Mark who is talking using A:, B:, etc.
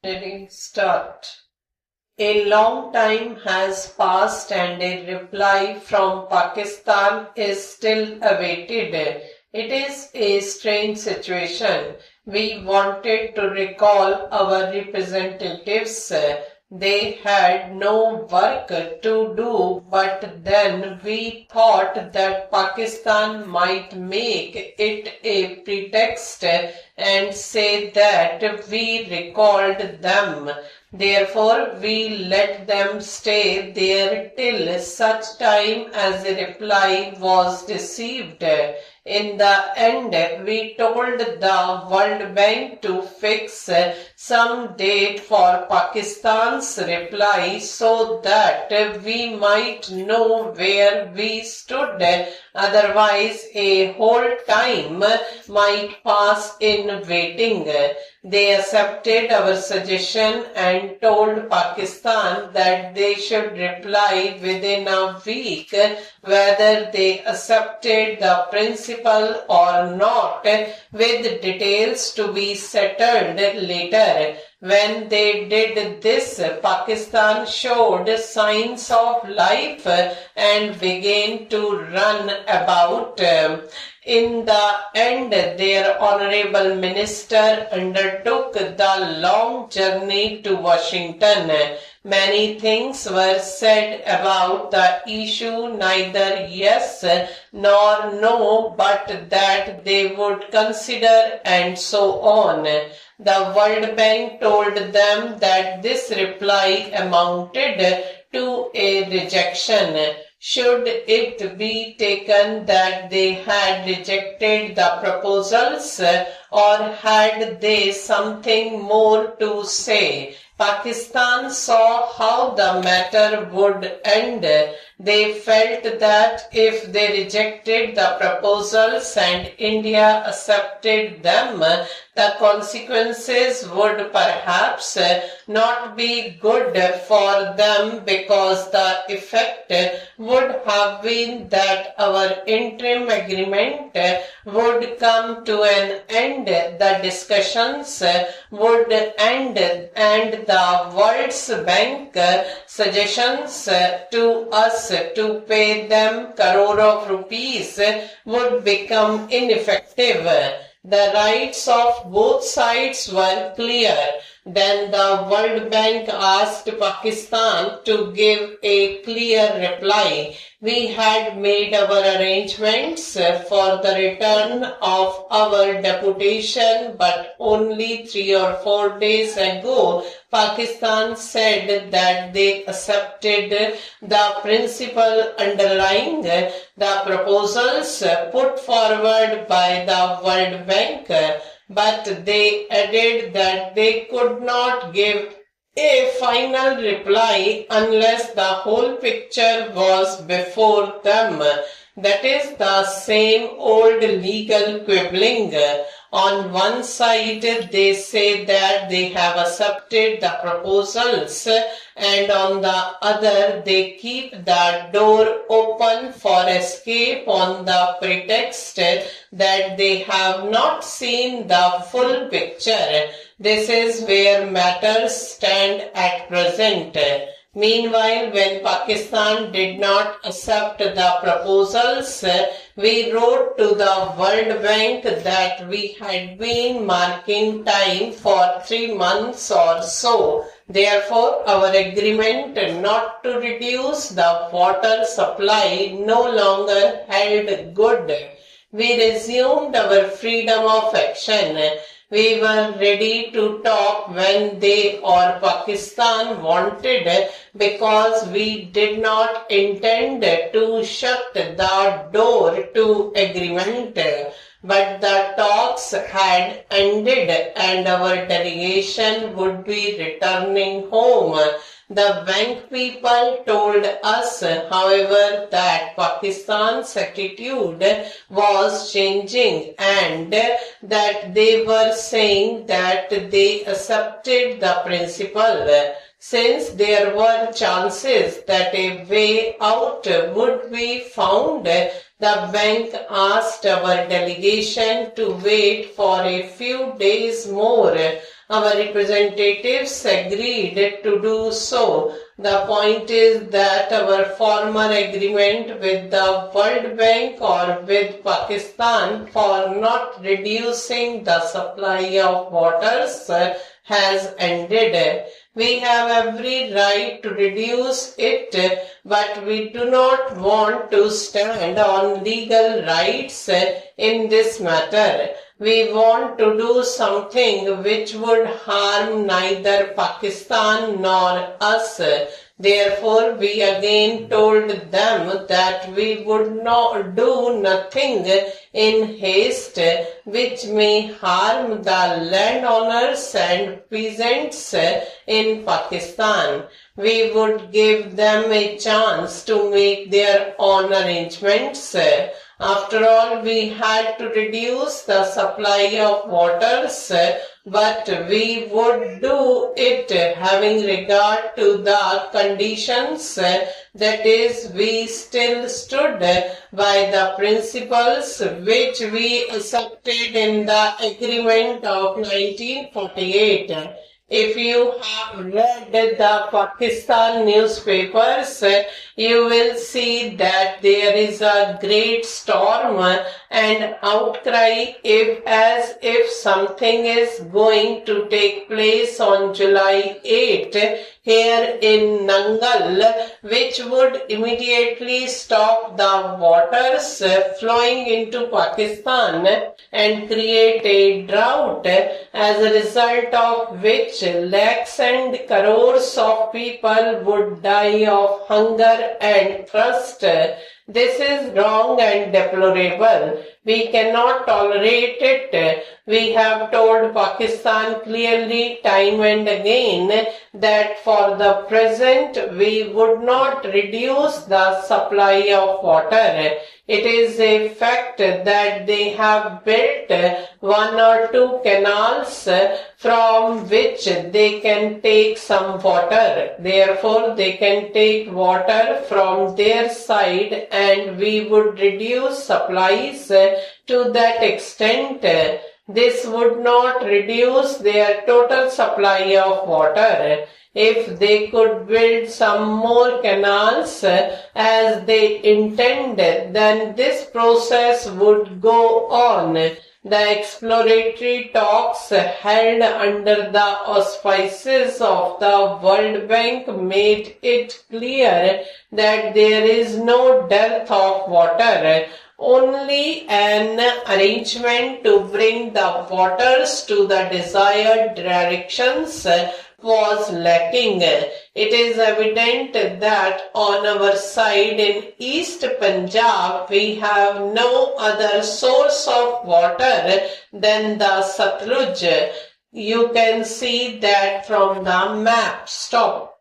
A: Ready, start. A long time has passed and a reply from Pakistan is still awaited. It is a strange situation. We wanted to recall our representatives. They had no work to do, but then we thought that Pakistan might make it a pretext and say that we recalled them. Therefore, we let them stay there till such time as a reply was received. In the end, we told the World Bank to fix some date for Pakistan's reply so that we might know where we stood. Otherwise, a whole time might pass in waiting. They accepted our suggestion and told Pakistan that they should reply within a week whether they accepted the principle or not, with details to be settled later. When they did this, Pakistan showed signs of life and began to run about. In the end, their honorable minister undertook the long journey to Washington. Many things were said about the issue, neither yes nor no, but that they would consider, and so on. The World Bank told them that this reply amounted to a rejection. Should it be taken that they had rejected the proposals, or had they something more to say? Pakistan saw how the matter would end. They felt that if they rejected the proposals and India accepted them, the consequences would perhaps not be good for them, because the effect would have been that our interim agreement would come to an end, the discussions would end, and the World's Bank suggestions to us to pay them crore of rupees would become ineffective. The rights of both sides were clear. Then the World Bank asked Pakistan to give a clear reply. We had made our arrangements for the return of our deputation, but only 3 or 4 days ago, Pakistan said that they accepted the principle underlying the proposals put forward by the World Bank, but they added that they could not give a final reply unless the whole picture was before them. That is the same old legal quibbling. On one side, they say that they have accepted the proposals, and on the other, they keep the door open for escape on the pretext that they have not seen the full picture. This is where matters stand at present. Meanwhile, when Pakistan did not accept the proposals, we wrote to the World Bank that we had been marking time for 3 months or so. Therefore, our agreement not to reduce the water supply no longer held good. We resumed our freedom of action. We were ready to talk when they or Pakistan wanted, because we did not intend to shut the door to agreement. But the talks had ended and our delegation would be returning home. The bank people told us, however, that Pakistan's attitude was changing and that they were saying that they accepted the principle. Since there were chances that a way out would be found, the bank asked our delegation to wait for a few days more Our representatives agreed to do so. The point is that our former agreement with the World Bank or with Pakistan for not reducing the supply of waters has ended. We have every right to reduce it, but we do not want to stand on legal rights in this matter. We want to do something which would harm neither Pakistan nor us. Therefore, we again told them that we would not do nothing in haste which may harm the landowners and peasants in Pakistan. We would give them a chance to make their own arrangements. After all, we had to reduce the supply of waters, but we would do it having regard to the conditions, that is, we still stood by the principles which we accepted in the agreement of 1948. If you have read the Pakistan newspapers, you will see that there is a great storm and outcry as if something is going to take place on July 8 here in Nangal, which would immediately stop the waters flowing into Pakistan and create a drought, as a result of which lakhs and crores of people would die of hunger and thirst. This is wrong and deplorable. We cannot tolerate it. We have told Pakistan clearly time and again that for the present we would not reduce the supply of water. It is a fact that they have built one or two canals from which they can take some water. Therefore, they can take water from their side and we would reduce supplies to that extent. This would not reduce their total supply of water. If they could build some more canals as they intended, then this process would go on. The exploratory talks held under the auspices of the World Bank made it clear that there is no dearth of water. Only an arrangement to bring the waters to the desired directions was lacking. It is evident that on our side in East Punjab we have no other source of water than the Satluj. You can see that from the map. Stop.